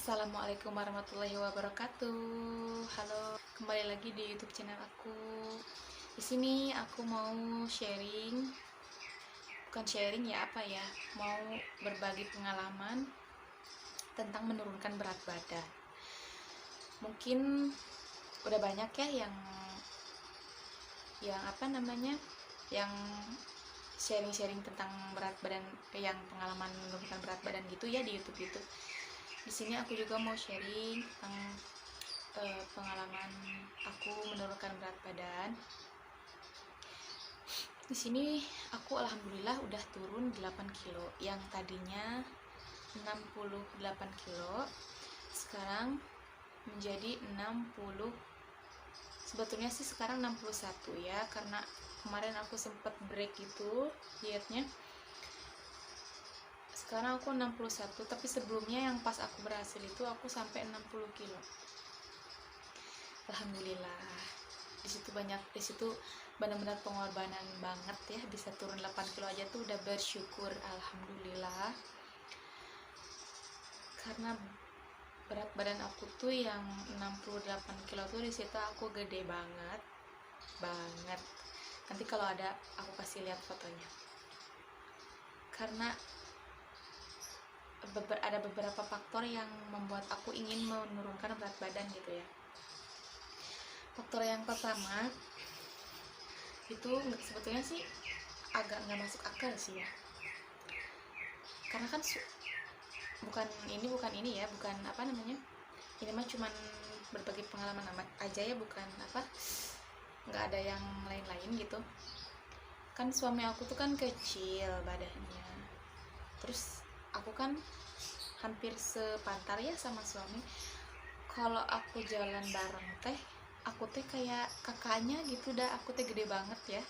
Assalamualaikum warahmatullahi wabarakatuh. Halo, kembali lagi di YouTube channel aku. Di sini aku mau sharing, bukan sharing ya, mau berbagi pengalaman tentang menurunkan berat badan. Mungkin udah banyak ya yang sharing-sharing tentang berat badan, yang pengalaman menurunkan berat badan gitu ya di YouTube itu. Di sini aku juga mau sharing tentang pengalaman aku menurunkan berat badan. Di sini aku alhamdulillah udah turun 8 kilo. Yang tadinya 68 kilo sekarang menjadi 60. Sebetulnya sih sekarang 61 ya, karena kemarin aku sempat break gitu dietnya. Sekarang aku 61, tapi sebelumnya yang pas aku berhasil itu aku sampai 60 kilo. Alhamdulillah. Di situ benar-benar pengorbanan banget ya, bisa turun 8 kilo aja tuh udah bersyukur, alhamdulillah. Karena berat badan aku tuh yang 68 kilo tuh di situ aku gede banget. Nanti kalau ada aku kasih lihat fotonya. Karena ada beberapa faktor yang membuat aku ingin menurunkan berat badan gitu ya. Faktor yang pertama itu sebetulnya sih agak nggak masuk akal sih ya, karena kan bukan ini mah cuman berbagi pengalaman aja ya, bukan nggak ada yang lain-lain gitu. Kan suami aku tuh kan kecil badannya, terus aku kan hampir sepantar ya sama suami. Kalau aku jalan bareng aku kayak kakaknya gitu dah. Aku gede banget ya,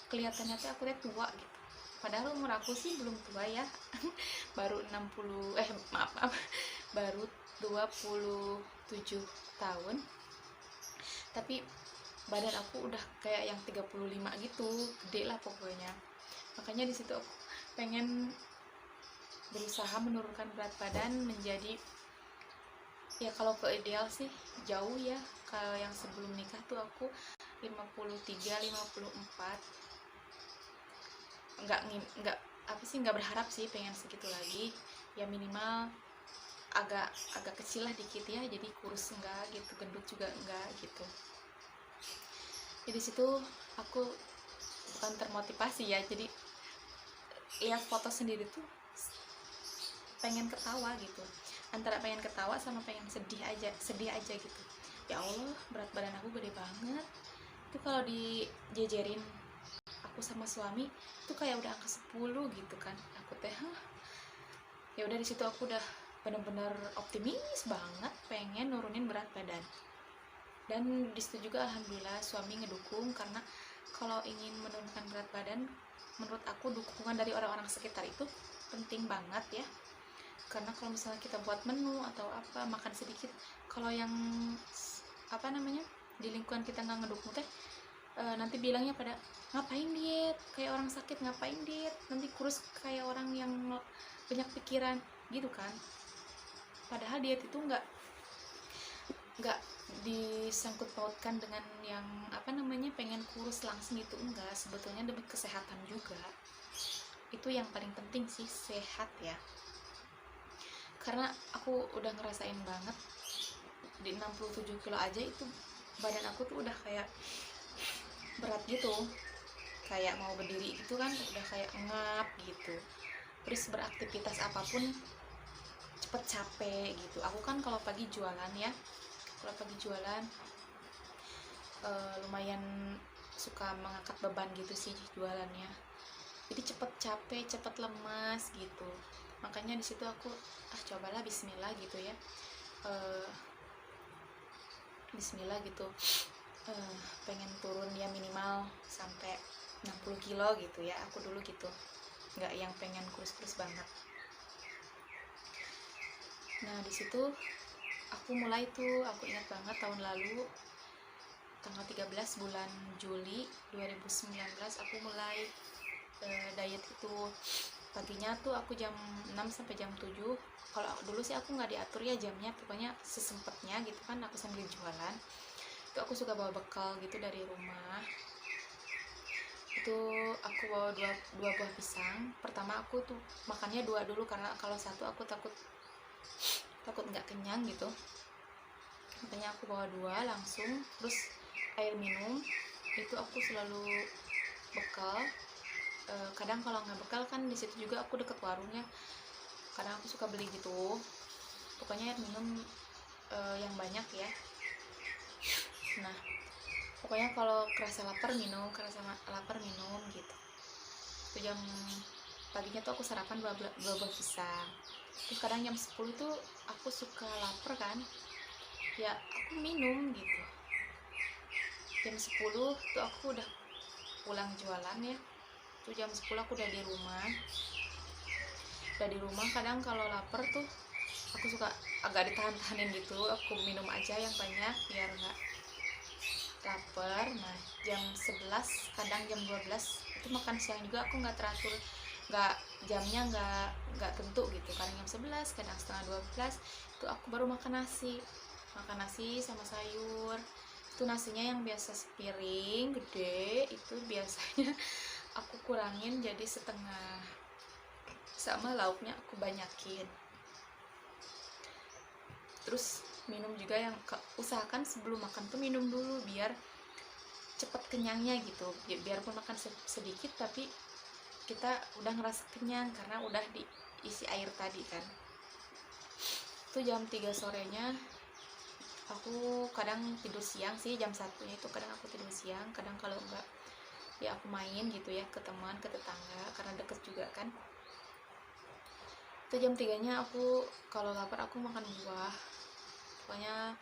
kelihatannya aku tua gitu, padahal umur aku sih belum tua ya. Baru 60 baru 27 tahun, tapi badan aku udah kayak yang 35 gitu, gede lah pokoknya. Makanya di situ aku pengen berusaha menurunkan berat badan menjadi, ya kalau ke ideal sih jauh ya. Kalau yang sebelum nikah tuh aku 53, 54. Nggak berharap sih pengen segitu lagi, ya minimal agak kecil lah dikit ya, jadi kurus enggak gitu, gendut juga enggak gitu. Jadi situ aku bukan termotivasi ya, jadi lihat foto sendiri tuh pengen ketawa gitu, antara pengen ketawa sama pengen sedih aja gitu. Ya Allah, berat badan aku gede banget itu, kalau dijejerin aku sama suami itu kayak udah angka 10 gitu kan. Aku ya udah, di situ aku udah bener-bener optimis banget pengen nurunin berat badan. Dan di situ juga alhamdulillah suami ngedukung, karena kalau ingin menurunkan berat badan menurut aku dukungan dari orang-orang sekitar itu penting banget ya. Karena kalau misalnya kita buat menu atau makan sedikit, kalau yang di lingkungan kita nggak ngedukung nanti bilangnya pada, ngapain diet kayak orang sakit, ngapain diet nanti kurus kayak orang yang banyak pikiran gitu kan. Padahal diet itu nggak disangkut pautkan dengan yang pengen kurus langsung gitu, enggak. Sebetulnya demi kesehatan juga, itu yang paling penting sih, sehat ya. Karena aku udah ngerasain banget di 67 kilo aja itu badan aku tuh udah kayak berat gitu, kayak mau berdiri gitu kan, udah kayak ngap gitu. Terus beraktivitas apapun cepet capek gitu. Aku kan kalau pagi jualan ya, lumayan suka mengangkat beban gitu sih jualannya, jadi cepet capek, cepet lemas gitu. Makanya di situ aku cobalah bismillah gitu ya, bismillah gitu, pengen turun ya minimal sampai 60 kilo gitu ya. Aku dulu gitu, nggak yang pengen kurus-kurus banget. Nah di situ aku mulai tuh, aku ingat banget tahun lalu tanggal 13 bulan Juli 2019 aku mulai diet itu. paginya tuh aku jam 6 sampai jam 7. Kalau dulu sih aku nggak diatur ya jamnya, pokoknya sesempatnya gitu kan, aku sambil jualan. Itu aku suka bawa bekal gitu dari rumah. Itu aku bawa dua buah pisang. Pertama aku tuh makannya dua dulu, karena kalau satu aku takut nggak kenyang gitu, makanya aku bawa dua langsung. Terus air minum itu aku selalu bekal. Kadang kalau nggak bekal kan di situ juga aku deket warung ya, kadang aku suka beli gitu. Pokoknya air minum yang banyak ya. Nah pokoknya kalau kerasa lapar minum gitu. Itu jam paginya tuh aku sarapan dua buah pisang. Terus kadang jam 10 tuh aku suka lapar kan, ya aku minum gitu. Jam 10 tuh aku udah pulang jualan ya. Tuh jam 10 aku udah di rumah. Kadang kalau lapar tuh aku suka agak ditahan-tahanin gitu, aku minum aja yang banyak biar nggak lapar. Nah jam 11 kadang jam 12 itu makan siang juga aku nggak teratur, nggak jamnya nggak tentu gitu. Kadang jam 11 kadang setengah 12 itu aku baru makan nasi sama sayur. Itu nasinya yang biasa sepiring gede itu biasanya aku kurangin jadi setengah, sama lauknya aku banyakin. Terus minum juga yang usahakan sebelum makan tuh minum dulu biar cepet kenyangnya gitu. Biarpun makan sedikit tapi kita udah ngerasa kenyang karena udah diisi air tadi kan. Itu jam 3 sorenya aku kadang tidur siang sih. Jam 1-nya itu kadang aku tidur siang, kadang kalau enggak ya aku main gitu ya ke teman, ke tetangga, karena deket juga kan. Itu jam 3-nya aku kalau lapar aku makan buah pokoknya.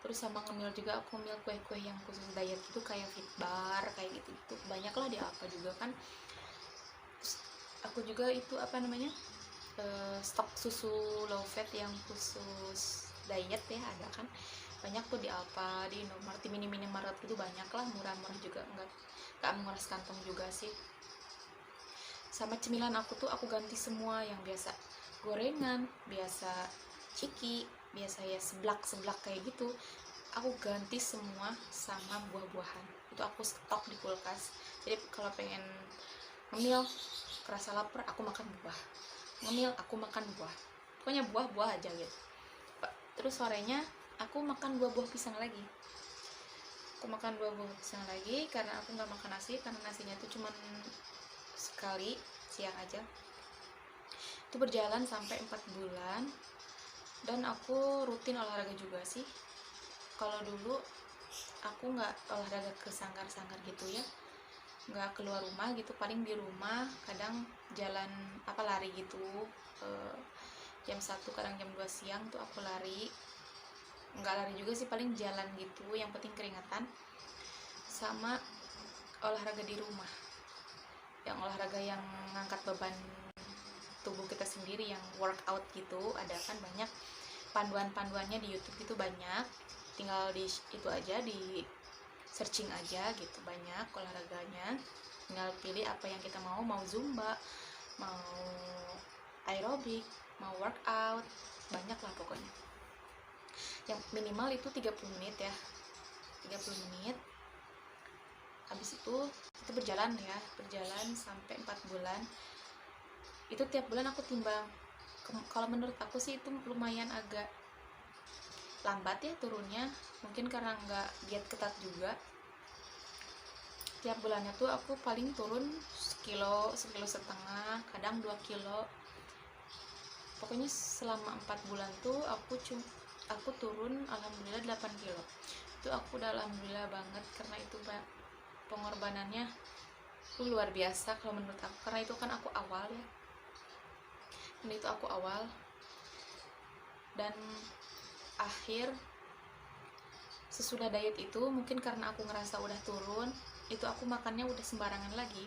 Terus sama ngemil juga, aku ngemil kue-kue yang khusus diet gitu kayak Fitbar kayak gitu, banyak lah di apa juga kan. Terus aku juga itu apa namanya, stok susu low fat yang khusus diet ya, ada kan banyak tuh di Alfa, di Indomaret, di mini market gitu banyak lah, murah-murah juga, nggak menguras kantong juga sih. Sama cemilan aku tuh aku ganti semua, yang biasa gorengan, biasa ciki, biasa ya seblak kayak gitu, aku ganti semua sama buah-buahan. Itu aku stok di kulkas, jadi kalau pengen ngemil kerasa lapar aku makan buah, ngemil aku makan buah, pokoknya buah aja gitu. Terus sorenya aku makan buah pisang lagi. Karena aku nggak makan nasi, karena nasinya itu cuma sekali siang aja. Itu berjalan sampai 4 bulan, dan aku rutin olahraga juga sih. Kalau dulu aku nggak olahraga ke sanggar gitu ya, nggak keluar rumah gitu, paling di rumah kadang jalan lari gitu. Jam 1 kadang jam 2 siang tuh aku lari, nggak lari juga sih, paling jalan gitu, yang penting keringatan. Sama olahraga di rumah, yang olahraga yang ngangkat beban tubuh kita sendiri, yang workout gitu, ada kan banyak panduannya di YouTube gitu, banyak, tinggal di itu aja, di searching aja gitu, banyak olahraganya, tinggal pilih apa yang kita mau zumba, mau aerobik, mau workout, banyak lah pokoknya. Yang minimal itu 30 menit ya, 30 menit. Habis itu berjalan sampai 4 bulan. Itu tiap bulan aku timbang. Kalau menurut aku sih itu lumayan agak lambat ya turunnya, mungkin karena nggak diet ketat juga. Tiap bulannya tuh aku paling turun sekilo setengah, kadang 2 kilo. Pokoknya selama 4 bulan tuh aku turun alhamdulillah 8 kilo. Itu aku udah alhamdulillah banget, karena itu pengorbanannya tuh luar biasa kalau menurut aku, karena itu kan aku awal ya, dan akhir sesudah diet itu, mungkin karena aku ngerasa udah turun, itu aku makannya udah sembarangan lagi,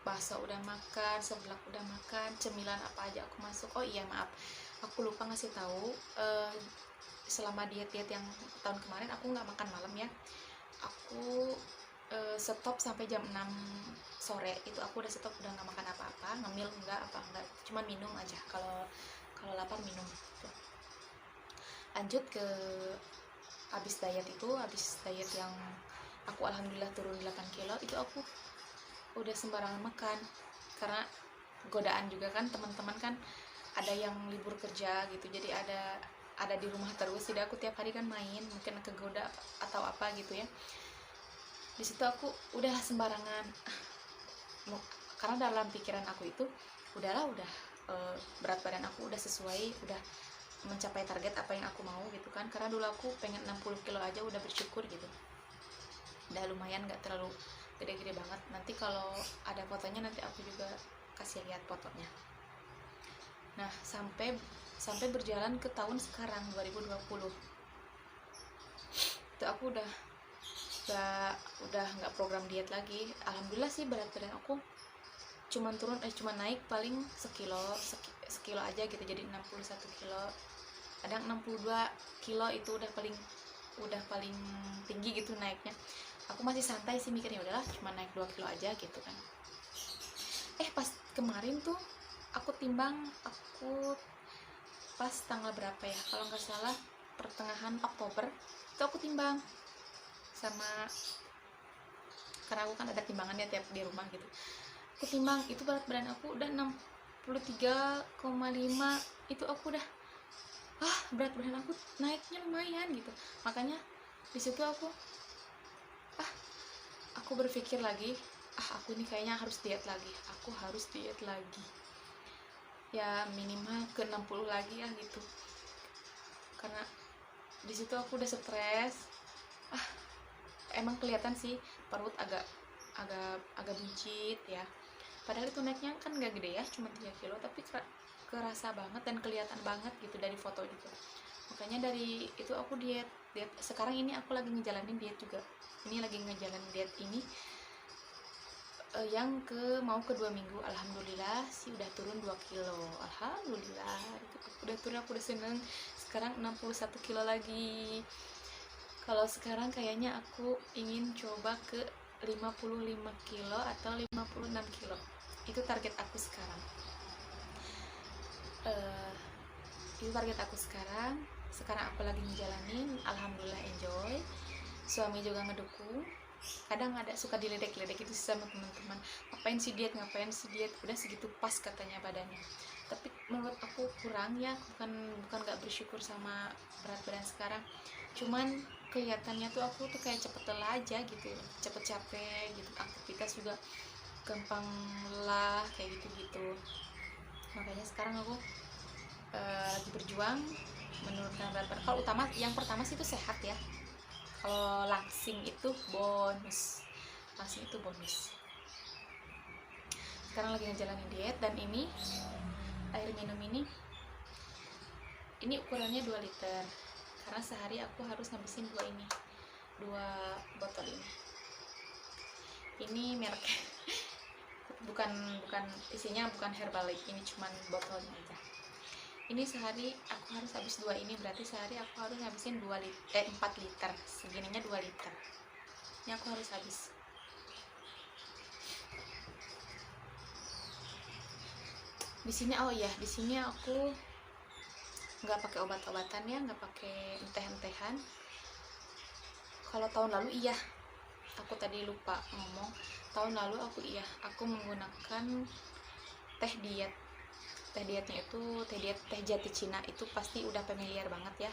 bakso udah makan, seblak udah makan, cemilan apa aja aku masuk. Oh iya maaf, aku lupa ngasih tahu, selama diet yang tahun kemarin aku nggak makan malam ya, aku stop sampai jam 6 sore itu aku udah stop, udah nggak makan apa-apa, ngemil enggak, apa enggak, cuma minum aja. Kalau kalau lapar minum gitu. Lanjut ke habis diet yang aku alhamdulillah turun 8 kilo, itu aku udah sembarangan makan karena godaan juga kan, teman-teman kan ada yang libur kerja gitu, jadi ada di rumah terus, jadi aku tiap hari kan main, mungkin kegoda atau apa gitu ya. Di situ aku udah sembarangan, karena dalam pikiran aku itu udahlah, berat badan aku udah sesuai, udah mencapai target apa yang aku mau gitu kan, karena dulu aku pengen 60 kilo aja udah bersyukur gitu, udah lumayan, nggak terlalu gede-gede banget. Nanti kalau ada fotonya nanti aku juga kasih lihat fotonya. Nah, sampai berjalan ke tahun sekarang 2020 itu aku udah nggak program diet lagi. Alhamdulillah sih berat badan aku cuman naik paling sekilo aja gitu, jadi 61 kilo, kadang 62 kilo, itu udah paling tinggi gitu naiknya. Aku masih santai sih mikirnya, udahlah cuma naik 2 kilo aja gitu kan. Pas kemarin tuh aku pas tanggal berapa ya, kalau nggak salah pertengahan Oktober itu aku timbang karena aku kan ada timbangan ya tiap di rumah gitu. Aku timbang, itu berat badan aku udah 63,5, itu aku udah berat badan aku naiknya lumayan gitu. Makanya di situ aku berpikir lagi, aku ini kayaknya harus diet lagi, ya minimal ke 60 lagi ya gitu. Karena di situ aku udah stres, emang kelihatan sih perut agak buncit ya, padahal itu naiknya kan gak gede ya, cuma 3 kilo, tapi kerasa banget dan kelihatan banget gitu dari foto juga. Makanya dari itu aku diet. Sekarang ini aku lagi ngejalanin diet juga, diet ini yang mau ke 2 minggu. Alhamdulillah sih udah turun 2 kilo, alhamdulillah, itu udah turun, aku udah seneng. Sekarang 61 kilo lagi. Kalau sekarang kayaknya aku ingin coba ke 55 kilo atau 56 kilo, itu target aku sekarang. Sekarang aku lagi ngejalanin, alhamdulillah enjoy, suami juga ngedukung. Kadang suka diledek-ledek itu sama teman-teman, ngapain sih diet, udah segitu pas katanya badannya. Tapi menurut aku kurang ya, bukan gak bersyukur sama berat badan sekarang, cuman kelihatannya tuh aku tuh kayak cepet lelah aja gitu, cepet capek gitu, aktivitas juga gampang lelah kayak gitu. Makanya sekarang aku lagi berjuang menurunkan berat badan. Kalau yang pertama sih itu sehat ya, kalau langsing itu bonus. Sekarang lagi ngejalanin diet, dan ini air minum ini ukurannya 2 liter, karena sehari aku harus ngabisin 2 botol ini merek bukan isinya bukan Herbalife, ini cuman botolnya aja. Ini sehari aku harus habis 2 ini, berarti sehari aku harus ngabisin 4 liter, segininya 2 liter ini aku harus habis. Di sini aku nggak pakai obat-obatan ya, nggak pakai enteh-entehan. Kalau tahun lalu iya, aku tadi lupa ngomong, tahun lalu aku menggunakan teh dietnya itu teh jati Cina, itu pasti udah familiar banget ya,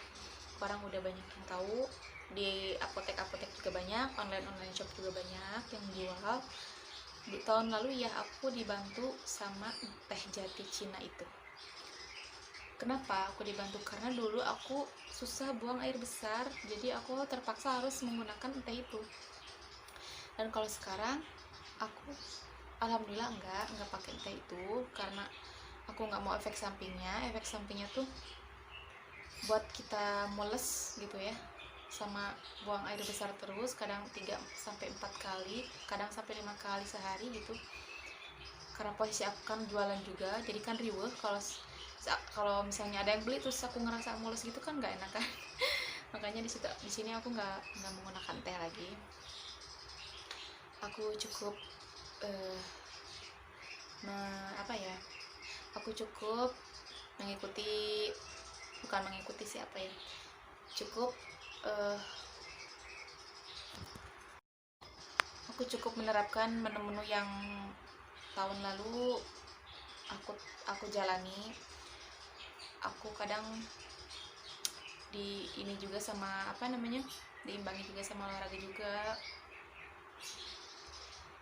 orang udah banyak yang tahu, di apotek juga banyak, online shop juga banyak yang jual. Di tahun lalu ya aku dibantu sama teh jati Cina itu. Kenapa aku dibantu? Karena dulu aku susah buang air besar, jadi aku terpaksa harus menggunakan teh itu. Dan kalau sekarang aku alhamdulillah enggak pakai teh itu, karena aku nggak mau efek sampingnya tuh buat kita mules gitu ya, sama buang air besar terus, kadang 3-4 kali, kadang sampai 5 kali sehari gitu. Karena posisi aku kan jualan juga, jadi kan riweuh kalau misalnya ada yang beli terus aku ngerasa mules gitu kan nggak enak kan. Makanya di sini aku nggak menggunakan teh lagi, aku cukup eh, apa ya, aku cukup mengikuti, bukan mengikuti siapa ya, cukup aku cukup menerapkan menu-menu yang tahun lalu aku jalani. Aku kadang di ini juga sama apa namanya, diimbangi juga sama olahraga juga.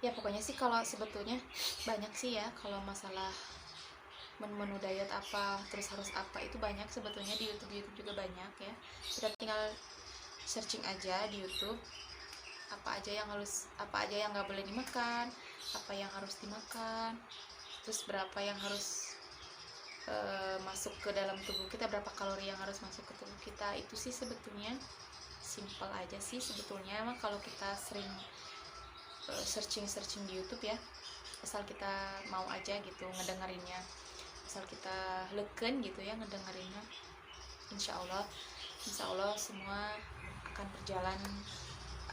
Ya pokoknya sih kalau sebetulnya banyak sih ya, kalau masalah menu-menu diet apa terus harus apa itu banyak sebetulnya di YouTube juga banyak ya. Kita tinggal searching aja di YouTube apa aja yang nggak boleh dimakan, apa yang harus dimakan, terus berapa yang harus masuk ke dalam tubuh kita, berapa kalori yang harus masuk ke tubuh kita. Itu sih sebetulnya simple aja sih sebetulnya. Emang kalau kita sering searching di YouTube ya, asal kita mau aja gitu ngedengerinnya, asal kita leken gitu ya ngedengerinnya, insya Allah semua akan berjalan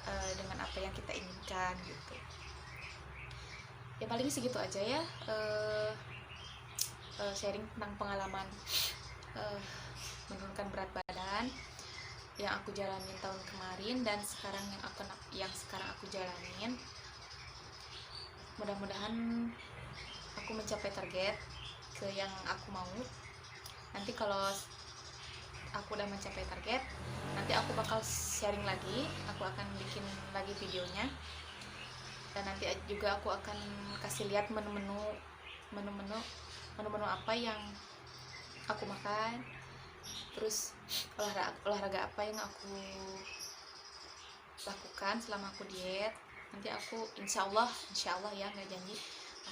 dengan apa yang kita inginkan gitu. Ya paling segitu aja ya, sharing tentang pengalaman menurunkan berat badan yang aku jalanin tahun kemarin dan sekarang yang sekarang aku jalanin. Mudah-mudahan aku mencapai target ke yang aku mau. Nanti kalau aku udah mencapai target, nanti aku bakal sharing lagi, aku akan bikin lagi videonya, dan nanti juga aku akan kasih lihat menu-menu apa yang aku makan, terus olahraga apa yang aku lakukan selama aku diet. Nanti aku insya Allah ya, nggak janji,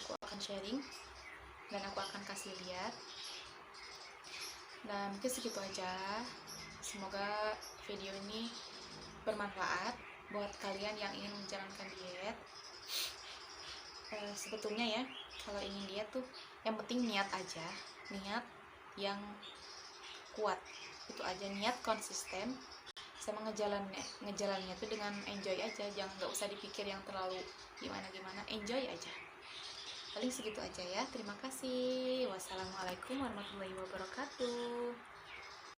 aku akan sharing dan aku akan kasih lihat. Nah mungkin segitu aja, semoga video ini bermanfaat buat kalian yang ingin menjalankan diet. Sebetulnya ya, kalau ingin diet tuh yang penting niat aja, niat yang kuat, itu aja, niat konsisten sama ngejalannya tuh dengan enjoy aja, jangan nggak usah dipikir yang terlalu gimana, enjoy aja. Paling segitu aja ya, terima kasih. Wassalamualaikum warahmatullahi wabarakatuh.